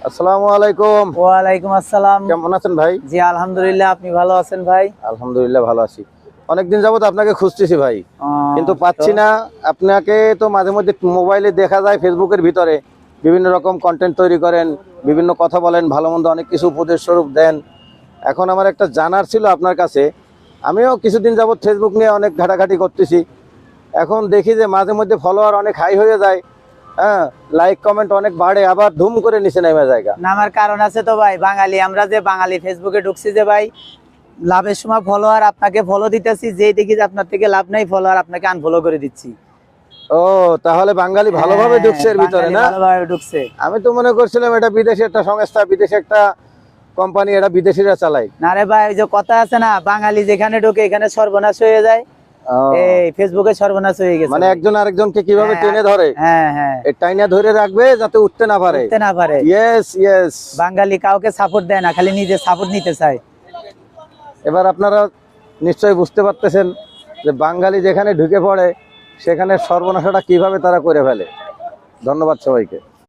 আসসালামু আলাইকুম। ওয়ালাইকুম আসসালাম। কেমন আছেন ভাই? জি আলহামদুলিল্লাহ, আপনি ভালো আছেন ভাই? আলহামদুলিল্লাহ ভালো আছি। অনেকদিন যাবত আপনাকে খুঁজতেছি ভাই, কিন্তু তো পাচ্ছি না। আপনাকে তো মাঝে মধ্যে মোবাইলে দেখা যায়, ফেসবুকের ভিতরে বিভিন্ন রকম কন্টেন্ট তৈরি করেন, বিভিন্ন কথা বলেন, ভালো মন্দ অনেক কিছু উপদেশ স্বরূপ দেন। এখন আমার একটা জানার ছিল আপনার কাছে। আমিও কিছুদিন যাবত ফেসবুক নিয়ে অনেক ঘাটাঘাটি করতেছি। এখন দেখি যে মাঝে মধ্যে ফলোয়ার অনেক হাই হয়ে যায়, হ্যাঁ, লাইক কমেন্ট অনেক বাড়ে, আবার ধুম করে নিচে নেমে জায়গা। নামার কারণ আছে তো ভাই, বাঙালি আমরা যে বাঙালি ফেসবুকে ঢুকছি যে ভাই, লাভের সময় ফলোয়ার আপনাকে ফলো দিতেছি, যেই দেখি যে আপনার থেকে লাভ নাই, ফলোয়ার আপনাকে আনফলো করে দিচ্ছি। ও, তাহলে বাঙালি ভালোভাবে ঢুকছে এর ভিতরে না? ভালোভাবে ঢুকছে। আমি তো মনে করছিলাম এটা বিদেশি একটা সংস্থা, বিদেশি একটা কোম্পানি, এটা বিদেশিরা চালায়। না রে ভাই, ওই যে কথা আছে না, বাঙালি যেখানে ঢোকে এখানে সর্বনাশ হয়ে যায়। এই ফেসবুকে সর্বনাশ হয়ে গেছে, মানে একজন আরেকজনকে কিভাবে হ্যাঁ, টেনে ধরে, হ্যাঁ হ্যাঁ, টাইনা ধরে রাখবে যাতে উঠতে না পারে। উঠতে না পারে। Yes yes. বাঙালি কাউকে সাপোর্ট দেয় না, খালি নিজে সাপোর্ট নিতে চায়। এবার আপনারা নিশ্চয়ই বুঝতে পারতেছেন যে বাঙালি যেখানে ঢুকে পড়ে সেখানে সর্বনাশটা কিভাবে তারা করে ফেলে। ধন্যবাদ সবাইকে।